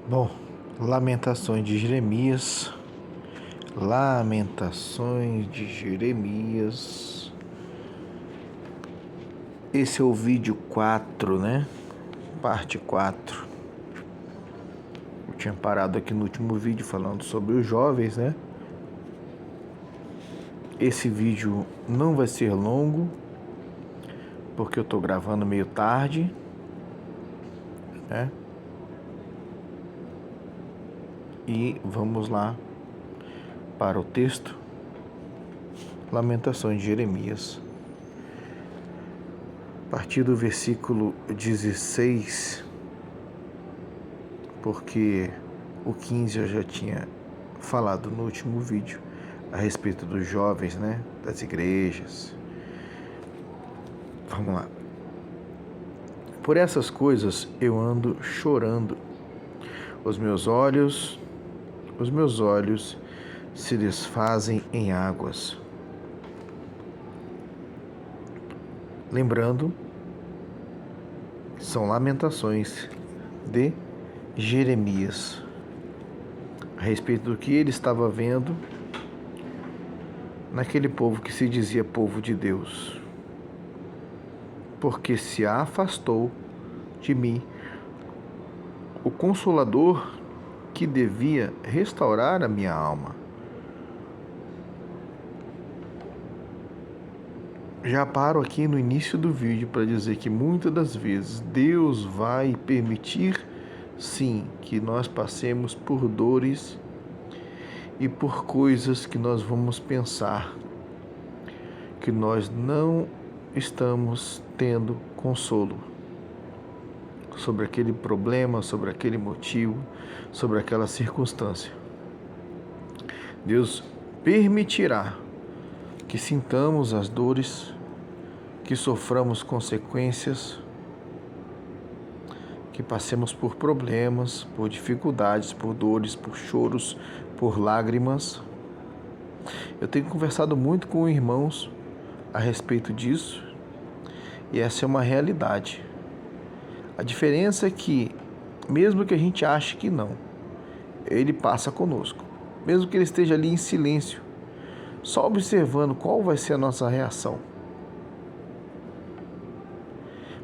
Bom, Lamentações de Jeremias. Lamentações de Jeremias. Esse é o vídeo 4, né? Parte 4. Eu tinha parado aqui no último vídeo falando sobre os jovens, né? Esse vídeo não vai ser longo, porque eu tô gravando meio tarde, né? E vamos lá para o texto. Lamentações de Jeremias. A partir do versículo 16, porque o 15 eu já tinha falado no último vídeo a respeito dos jovens, né? Das igrejas. Vamos lá. Por essas coisas eu ando chorando. Os meus olhos se desfazem em águas. Lembrando, são lamentações de Jeremias a respeito do que ele estava vendo naquele povo que se dizia povo de Deus, porque se afastou de mim o Consolador que devia restaurar a minha alma. Já paro aqui no início do vídeo para dizer que muitas das vezes Deus vai permitir, sim, que nós passemos por dores e por coisas que nós vamos pensar que nós não estamos tendo consolo sobre aquele problema, sobre aquele motivo, sobre aquela circunstância. Deus permitirá que sintamos as dores, que soframos consequências, que passemos por problemas, por dificuldades, por dores, por choros, por lágrimas. Eu tenho conversado muito com irmãos a respeito disso, e essa é uma realidade. A diferença é que, mesmo que a gente ache que não, ele passa conosco. Mesmo que ele esteja ali em silêncio, só observando qual vai ser a nossa reação.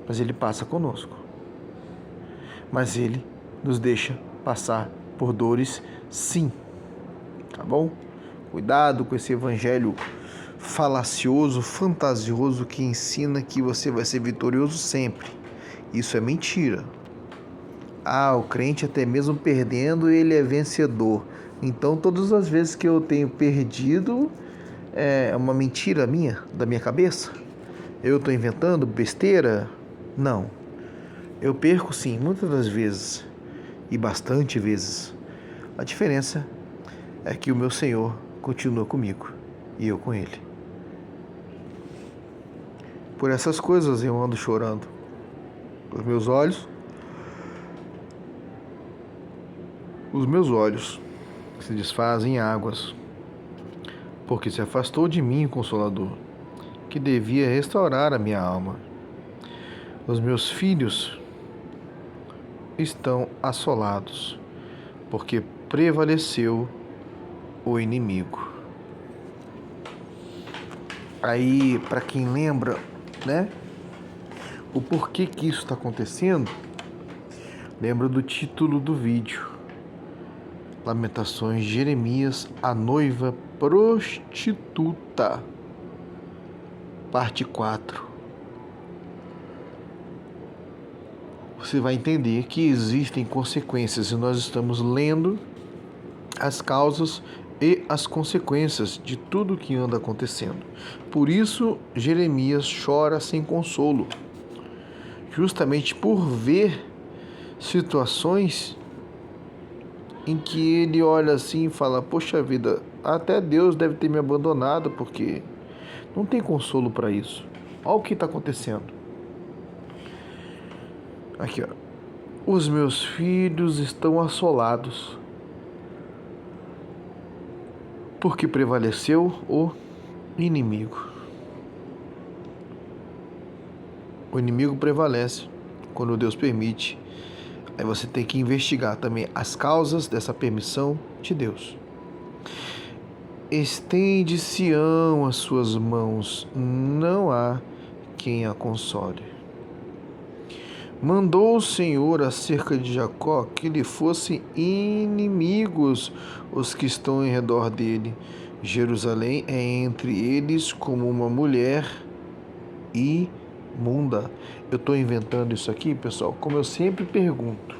Mas ele passa conosco. Mas ele nos deixa passar por dores, sim. Tá bom? Cuidado com esse evangelho falacioso, fantasioso, que ensina que você vai ser vitorioso sempre. Isso é mentira. O crente até mesmo perdendo, ele é vencedor. Então, todas as vezes que eu tenho perdido, é uma mentira minha, da minha cabeça? Eu estou inventando besteira? Não. Eu perco sim, muitas das vezes, e bastante vezes. A diferença é que o meu Senhor continua comigo e eu com Ele. Por essas coisas eu ando chorando. Os meus olhos se desfazem em águas, porque se afastou de mim o Consolador, que devia restaurar a minha alma. Os meus filhos estão assolados, porque prevaleceu o inimigo. Aí, para quem lembra, né, o porquê que isso está acontecendo, lembra do título do vídeo: Lamentações de Jeremias, a noiva prostituta, parte 4. Você vai entender que existem consequências e nós estamos lendo as causas e as consequências de tudo que anda acontecendo. Por isso, Jeremias chora sem consolo, justamente por ver situações em que ele olha assim e fala: poxa vida, até Deus deve ter me abandonado, porque não tem consolo para isso. Olha o que está acontecendo. Aqui, ó. Os meus filhos estão assolados, porque prevaleceu o inimigo. O inimigo prevalece quando Deus permite Aí você tem que investigar também as causas dessa permissão de Deus. Estende Sião as suas mãos, não há quem a console. Mandou o Senhor acerca de Jacó que lhe fossem inimigos os que estão em redor dele. Jerusalém é entre eles como uma mulher imunda. Eu estou inventando isso aqui, pessoal, como eu sempre pergunto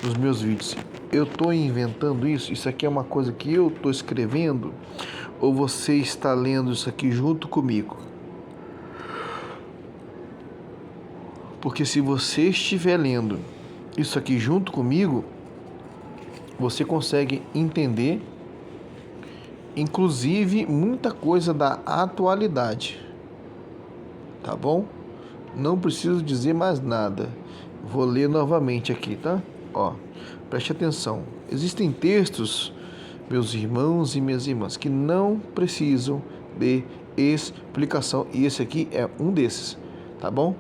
nos meus vídeos. Eu estou inventando isso? Isso aqui é uma coisa que eu estou escrevendo? Ou você está lendo isso aqui junto comigo? Porque se você estiver lendo isso aqui junto comigo, você consegue entender, inclusive, muita coisa da atualidade. Tá bom? Não preciso dizer mais nada. Vou ler novamente aqui, tá? Ó, preste atenção. Existem textos, meus irmãos e minhas irmãs, que não precisam de explicação. E esse aqui é um desses, tá bom?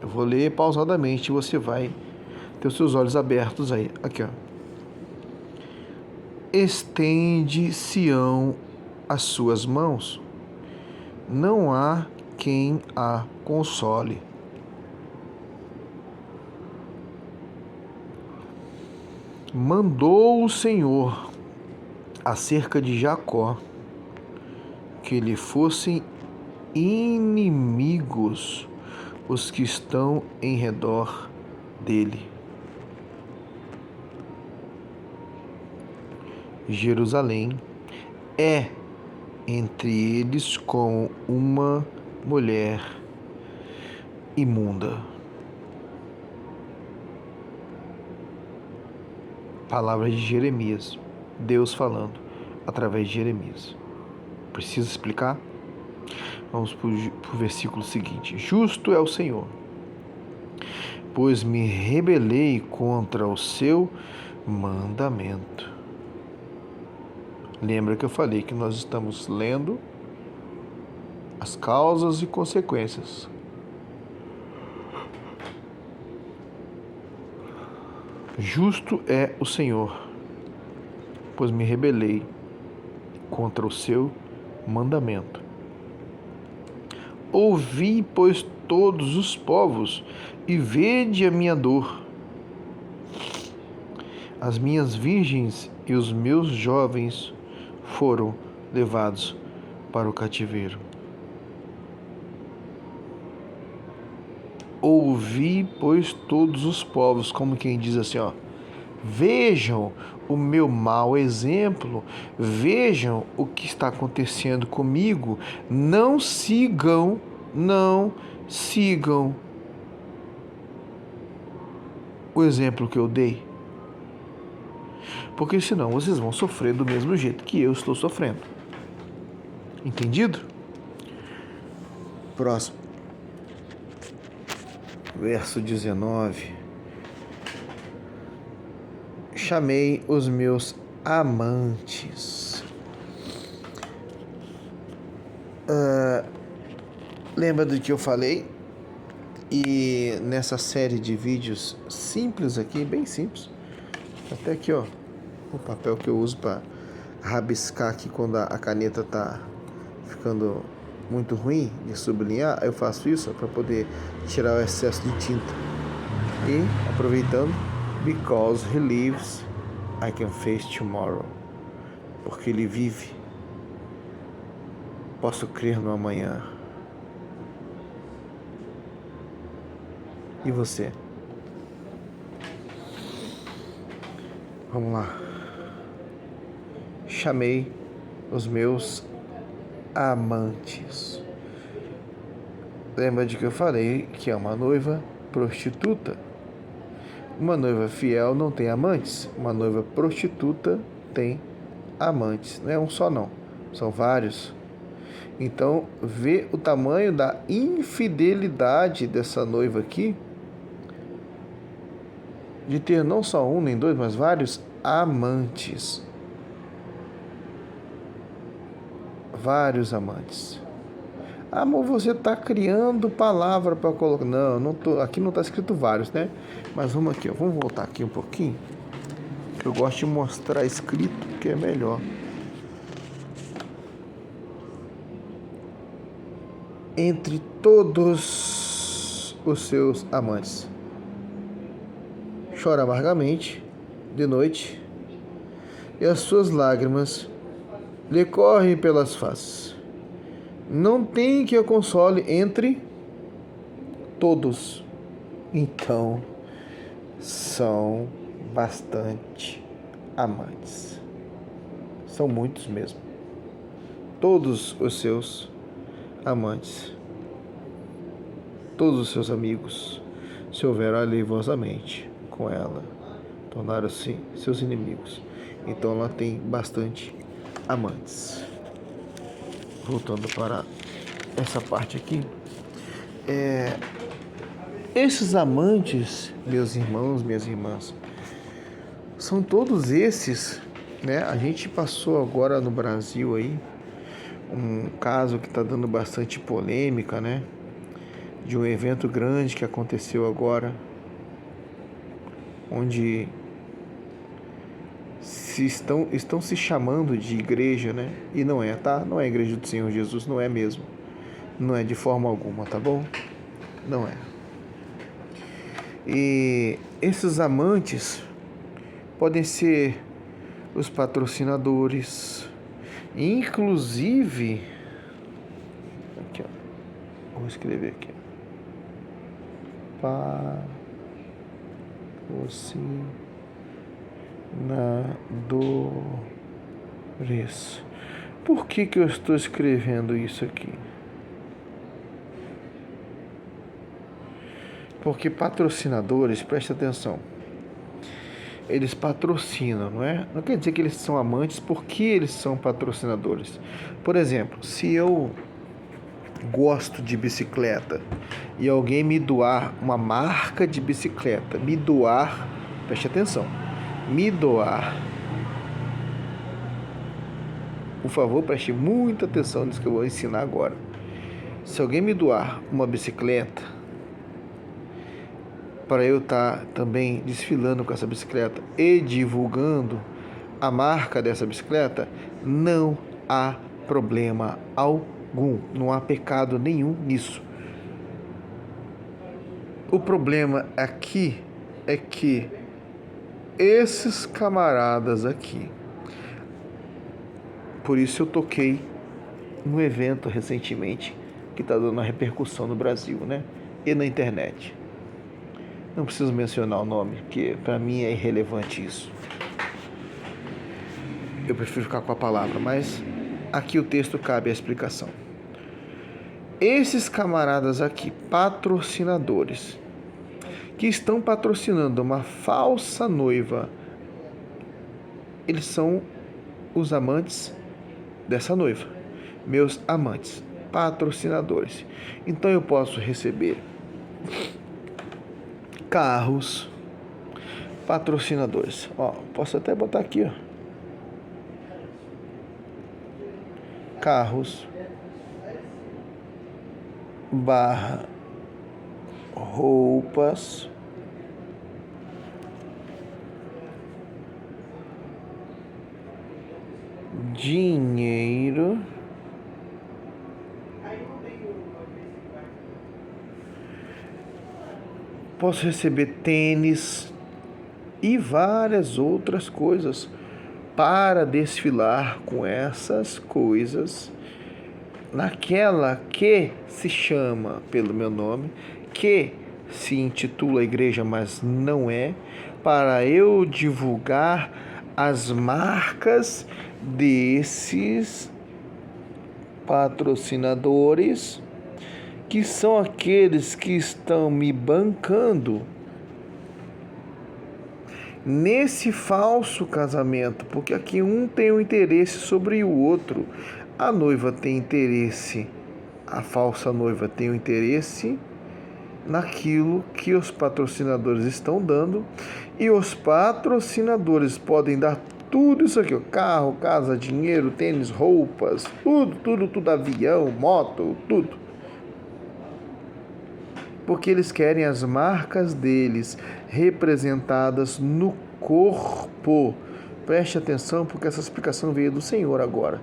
Eu vou ler pausadamente e você vai ter os seus olhos abertos aí. Aqui, ó. Estende Sião as suas mãos, não há quem a console. Mandou o Senhor acerca de Jacó que lhe fossem inimigos os que estão em redor dele. Jerusalém é entre eles como uma mulher imunda. Palavras de Jeremias, Deus falando através de Jeremias. Precisa explicar? Vamos para o versículo seguinte. Justo é o Senhor, pois me rebelei contra o seu mandamento. Lembra que eu falei que nós estamos lendo as causas e consequências. Justo é o Senhor, pois me rebelei contra o seu mandamento. Ouvi, pois, todos os povos, e vede a minha dor. As minhas virgens e os meus jovens foram levados para o cativeiro. Ouvi, pois, todos os povos, como quem diz assim, ó, vejam o meu mau exemplo, vejam o que está acontecendo comigo, não sigam o exemplo que eu dei. Porque senão vocês vão sofrer do mesmo jeito que eu estou sofrendo. Entendido? Próximo. Verso 19. Chamei os meus amantes. Lembra do que eu falei? E nessa série de vídeos simples aqui, bem simples. Até aqui, ó, o papel que eu uso para rabiscar aqui quando a caneta tá ficando muito ruim de sublinhar, eu faço isso para poder tirar o excesso de tinta. E aproveitando, because he lives, I can face tomorrow. Porque ele vive, posso crer no amanhã. E você? Vamos lá. Chamei os meus amantes. Lembra de que eu falei que é uma noiva prostituta? Uma noiva fiel não tem amantes. Uma noiva prostituta tem amantes. Não é um só não, são vários. Então, vê o tamanho da infidelidade dessa noiva aqui, de ter não só um nem dois, mas vários amantes. Vários amantes. Amor, você está criando palavra para colocar. Não, não tô. Aqui não está escrito vários, né? Mas vamos aqui, ó. Vamos voltar aqui um pouquinho. Que eu gosto de mostrar escrito, que é melhor. Entre todos os seus amantes, chora amargamente de noite, e as suas lágrimas lhe correm pelas faces. Não tem que a console entre todos. Então, são bastante amantes. São muitos mesmo. Todos os seus amantes, todos os seus amigos se houveram aleivosamente com ela, tornaram-se seus inimigos. Então ela tem bastante amantes. Voltando para essa parte aqui, esses amantes, meus irmãos, minhas irmãs, são todos esses, né? A gente passou agora no Brasil aí um caso que está dando bastante polêmica, né? De um evento grande que aconteceu agora, onde estão se chamando de igreja, né? E não é, tá? Não é a igreja do Senhor Jesus, não é mesmo. Não é de forma alguma, tá bom? Não é. E esses amantes podem ser os patrocinadores, inclusive, aqui, ó, vou escrever aqui, patrocinadores. Por que eu estou escrevendo isso aqui? Porque patrocinadores, presta atenção, eles patrocinam, não é? Não quer dizer que eles são amantes, porque eles são patrocinadores. Por exemplo, se eu gosto de bicicleta e alguém me doar uma marca de bicicleta, preste atenção, por favor, preste muita atenção nisso que eu vou ensinar agora. Se alguém me doar uma bicicleta, para eu estar também desfilando com essa bicicleta e divulgando a marca dessa bicicleta, não há problema algum, não há pecado nenhum nisso. O problema aqui é que esses camaradas aqui, por isso eu toquei num evento recentemente que está dando uma repercussão no Brasil, né? E na internet. Não preciso mencionar o nome, porque para mim é irrelevante isso. Eu prefiro ficar com a palavra, mas aqui o texto cabe a explicação. Esses camaradas aqui, patrocinadores, que estão patrocinando uma falsa noiva, eles são os amantes dessa noiva, meus amantes, patrocinadores. Então eu posso receber carros, patrocinadores. Ó, posso até botar aqui, ó. Carros, roupas, dinheiro, posso receber tênis e várias outras coisas para desfilar com essas coisas naquela que se chama pelo meu nome, que se intitula igreja, mas não é, para eu divulgar as marcas desses patrocinadores, que são aqueles que estão me bancando nesse falso casamento, porque aqui um tem um interesse sobre o outro. A noiva tem interesse, a falsa noiva tem um interesse naquilo que os patrocinadores estão dando, e os patrocinadores podem dar tudo isso aqui, ó, carro, casa, dinheiro, tênis, roupas, tudo, avião, moto, tudo. porque eles querem as marcas deles representadas no corpo. Preste atenção, porque essa explicação veio do Senhor agora.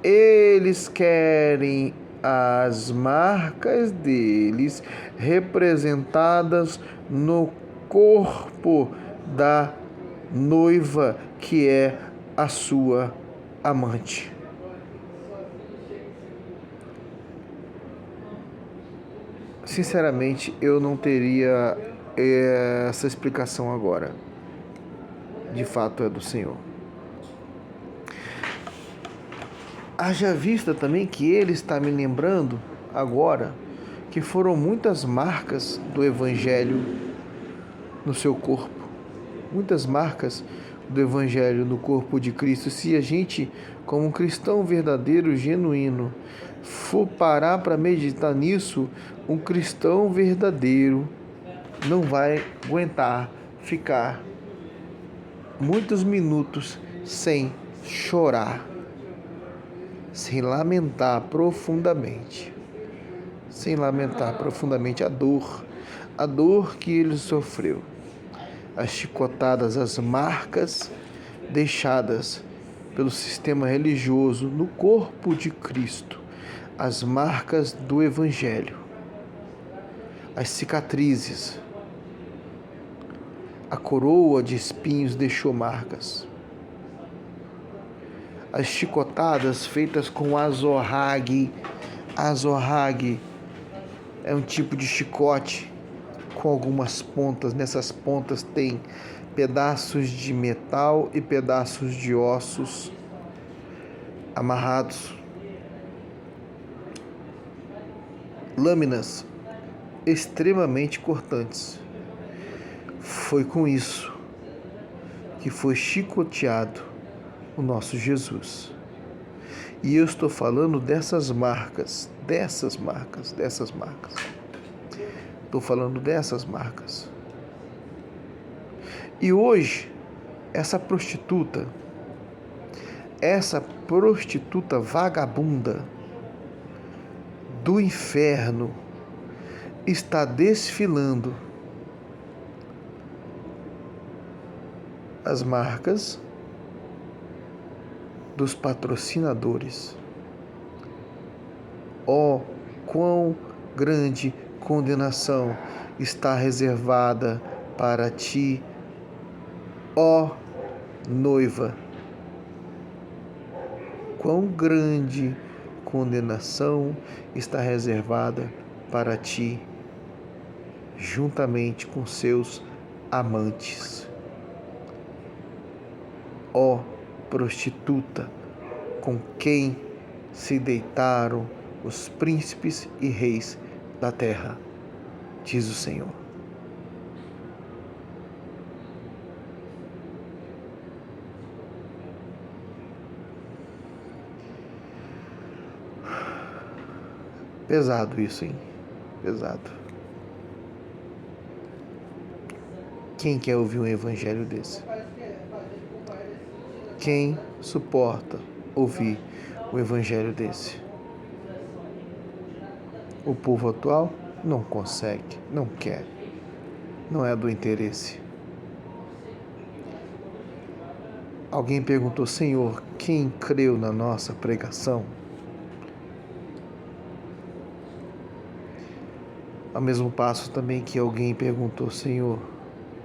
Eles querem as marcas deles representadas no corpo da noiva, que é a sua amante. Sinceramente, eu não teria essa explicação agora. De fato, é do Senhor. Haja vista também que ele está me lembrando agora que foram muitas marcas do Evangelho no seu corpo. Muitas marcas do Evangelho no corpo de Cristo. Se a gente, como um cristão verdadeiro, genuíno, for parar para meditar nisso, um cristão verdadeiro não vai aguentar ficar muitos minutos sem chorar, sem lamentar profundamente a dor que ele sofreu, as chicotadas, as marcas deixadas pelo sistema religioso no corpo de Cristo, as marcas do Evangelho, as cicatrizes, a coroa de espinhos deixou marcas. As chicotadas feitas com azorrague. Azorrague é um tipo de chicote com algumas pontas. Nessas pontas tem pedaços de metal e pedaços de ossos amarrados. Lâminas extremamente cortantes. Foi com isso que foi chicoteado o nosso Jesus. E eu estou falando dessas marcas. Estou falando dessas marcas. E hoje, essa prostituta vagabunda do inferno está desfilando as marcas dos patrocinadores. Oh, quão grande condenação está reservada para ti, ó noiva. Quão grande condenação está reservada para ti, juntamente com seus amantes. Ó prostituta, com quem se deitaram os príncipes e reis da terra, diz o Senhor. Pesado isso, hein? Pesado. Quem quer ouvir um evangelho desse? Quem suporta ouvir um evangelho desse? O povo atual não consegue, não quer, não é do interesse. Alguém perguntou: Senhor, quem creu na nossa pregação? Ao mesmo passo também que alguém perguntou: Senhor,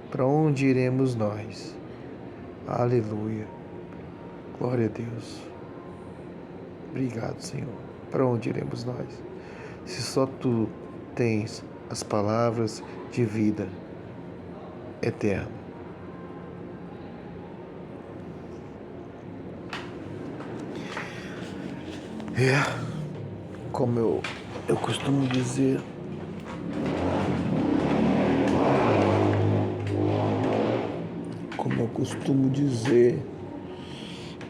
para onde iremos nós? Aleluia. Glória a Deus. Obrigado, Senhor. Para onde iremos nós? Se só Tu tens as palavras de vida eterna. Como eu costumo dizer,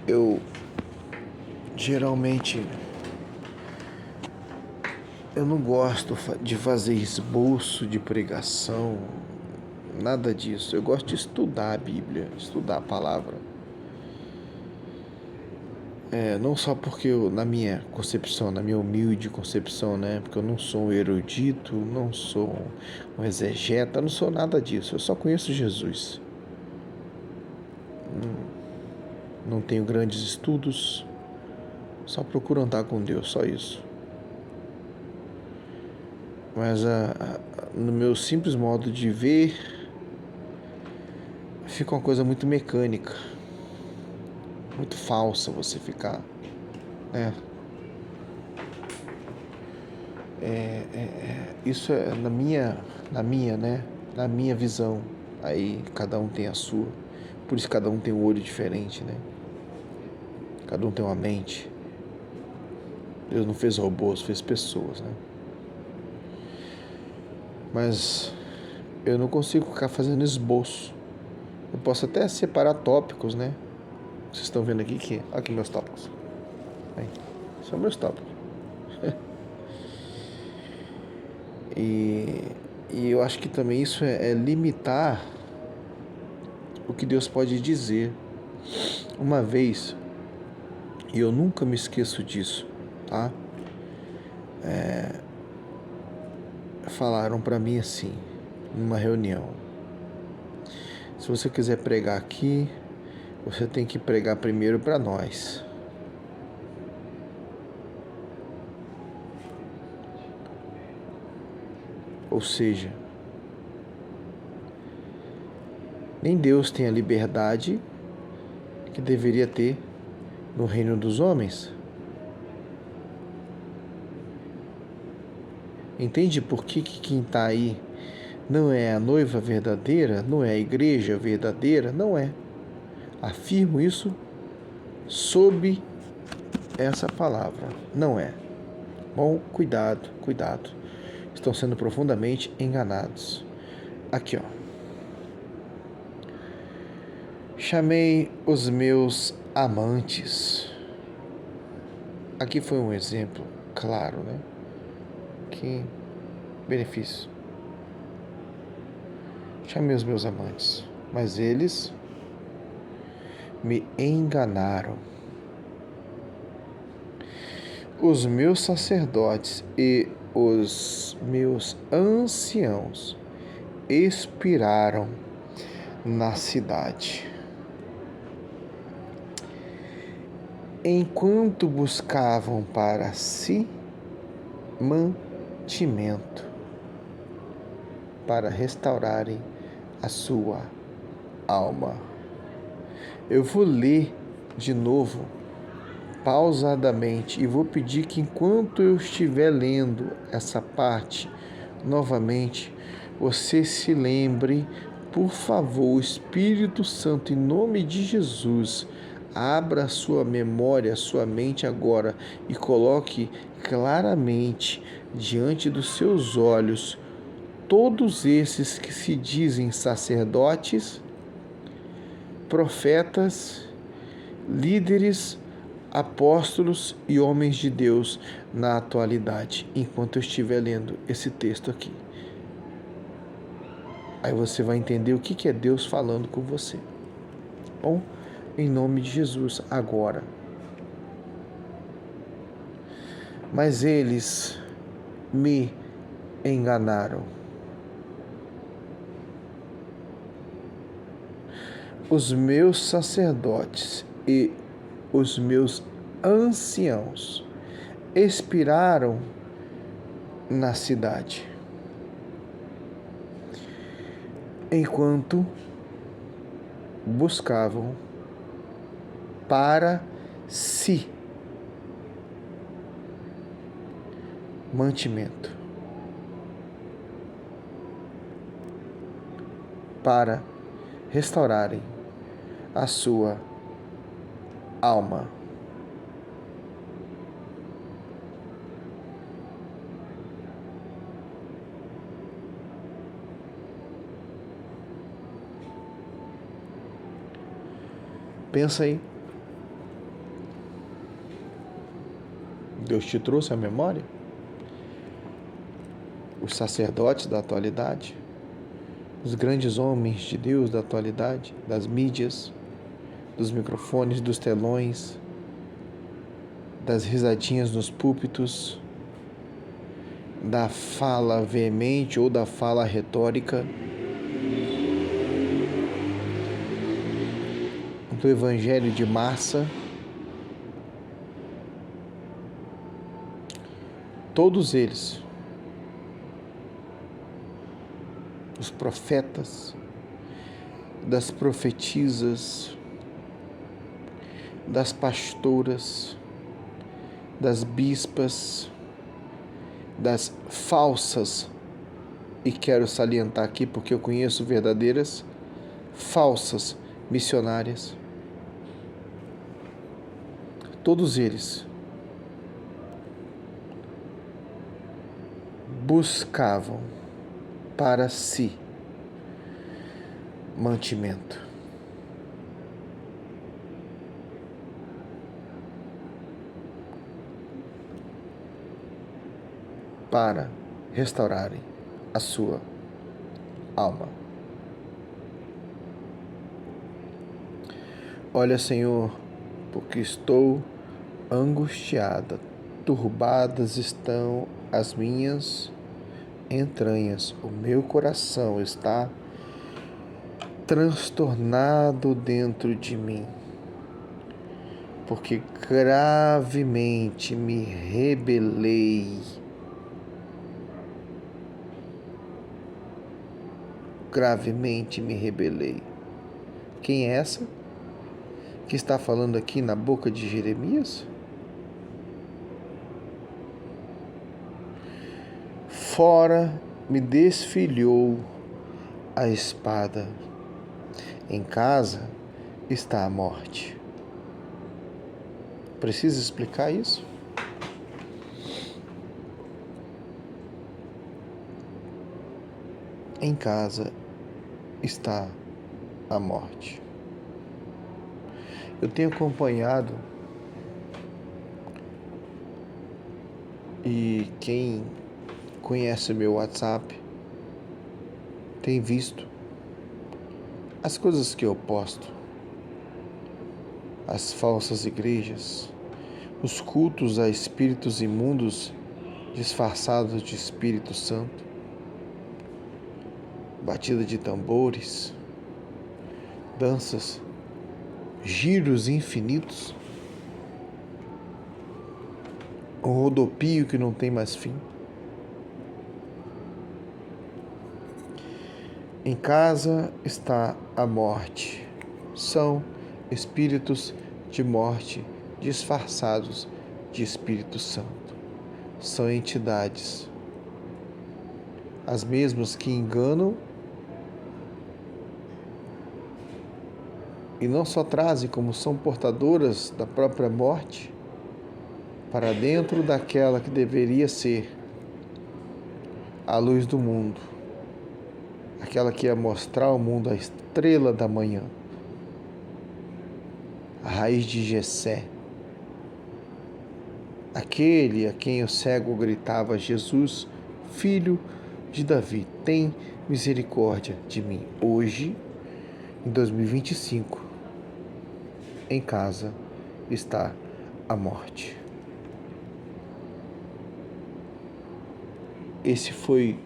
eu geralmente eu não gosto de fazer esboço de pregação, nada disso. Eu gosto de estudar a Bíblia, estudar a palavra. Não só porque na minha concepção, na minha humilde concepção, né? Porque eu não sou um erudito, não sou um exegeta, não sou nada disso. Eu só conheço Jesus. Não tenho grandes estudos, só procuro andar com Deus, só isso. Mas no meu simples modo de ver, fica uma coisa muito mecânica, muito falsa você ficar, né? Isso é né? Na minha visão. Aí cada um tem a sua. Por isso cada um tem um olho diferente, né? Cada um tem uma mente. Deus não fez robôs, fez pessoas, né? Mas eu não consigo ficar fazendo esboço. Eu posso até separar tópicos, né? Vocês estão vendo aqui que... Aqui meus tópicos. Aí, são meus tópicos. E eu acho que também isso é limitar o que Deus pode dizer. Uma vez, e eu nunca me esqueço disso, tá? Falaram para mim assim, numa reunião: se você quiser pregar aqui, você tem que pregar primeiro para nós. Ou seja, nem Deus tem a liberdade que deveria ter no reino dos homens. Entende por que quem está aí não é a noiva verdadeira, não é a igreja verdadeira? Não é. Afirmo isso sob essa palavra. Não é. Bom, cuidado, cuidado. Estão sendo profundamente enganados. Aqui, ó. Chamei os meus amantes. Aqui foi um exemplo claro, né? Que benefício. Chamei os meus amantes, mas eles me enganaram. Os meus sacerdotes e os meus anciãos expiraram na cidade, enquanto buscavam para si mantimento para restaurarem a sua alma. Eu vou ler de novo, pausadamente, e vou pedir que enquanto eu estiver lendo essa parte novamente, você se lembre, por favor, o Espírito Santo, em nome de Jesus, abra a sua memória, a sua mente agora e coloque claramente diante dos seus olhos todos esses que se dizem sacerdotes, profetas, líderes, apóstolos e homens de Deus na atualidade, enquanto eu estiver lendo esse texto aqui. Aí você vai entender o que é Deus falando com você. Bom, em nome de Jesus, agora. Mas eles me enganaram. Os meus sacerdotes e os meus anciãos expiraram na cidade, enquanto buscavam para si mantimento, para restaurarem a sua alma. Pensa aí. Deus te trouxe à memória os sacerdotes da atualidade, os grandes homens de Deus da atualidade, das mídias, dos microfones, dos telões, das risadinhas nos púlpitos, da fala veemente ou da fala retórica, do evangelho de massa. Todos eles, os profetas, das profetisas, das pastoras, das bispas, das falsas, e quero salientar aqui porque eu conheço verdadeiras, falsas missionárias. Todos eles buscavam para si mantimento. Para restaurarem a sua alma. Olha, Senhor, porque estou angustiada, turbadas estão as minhas entranhas, o meu coração está transtornado dentro de mim, porque gravemente me rebelei. Gravemente me rebelei. Quem é essa que está falando aqui na boca de Jeremias? Fora me desfilhou a espada. Em casa está a morte. Precisa explicar isso? Em casa está a morte. Eu tenho acompanhado, e quem conhece meu WhatsApp tem visto as coisas que eu posto, as falsas igrejas, os cultos a espíritos imundos disfarçados de Espírito Santo, batida de tambores, danças, giros infinitos, um rodopio que não tem mais fim. Em casa está a morte. São espíritos de morte disfarçados de Espírito Santo. São entidades, as mesmas que enganam e não só trazem, como são portadoras da própria morte para dentro daquela que deveria ser a luz do mundo, aquela que ia mostrar ao mundo a estrela da manhã, a raiz de Jessé, aquele a quem o cego gritava: Jesus, filho de Davi, tem misericórdia de mim. Hoje, em 2025, em casa está a morte. Esse foi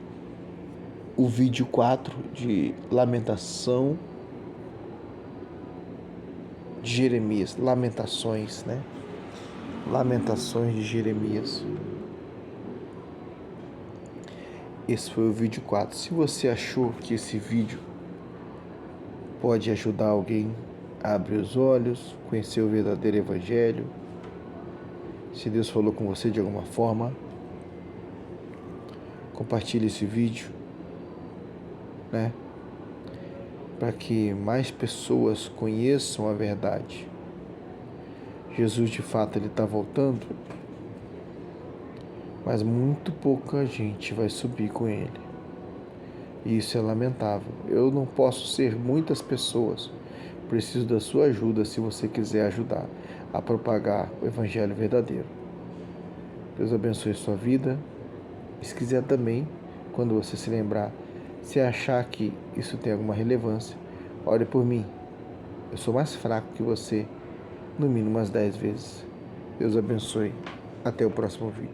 o vídeo 4 de Lamentação de Jeremias. Lamentações, né? Lamentações de Jeremias. Esse foi o vídeo 4. Se você achou que esse vídeo pode ajudar alguém a abrir os olhos, conhecer o verdadeiro evangelho, se Deus falou com você de alguma forma, compartilhe esse vídeo, né? Para que mais pessoas conheçam a verdade. Jesus, de fato, ele está voltando, mas muito pouca gente vai subir com ele. E isso é lamentável. Eu não posso ser muitas pessoas. Preciso da sua ajuda se você quiser ajudar a propagar o evangelho verdadeiro. Deus abençoe sua vida. E se quiser também, quando você se lembrar, se achar que isso tem alguma relevância, ore por mim. Eu sou mais fraco que você, no mínimo umas 10 vezes. Deus abençoe. Até o próximo vídeo.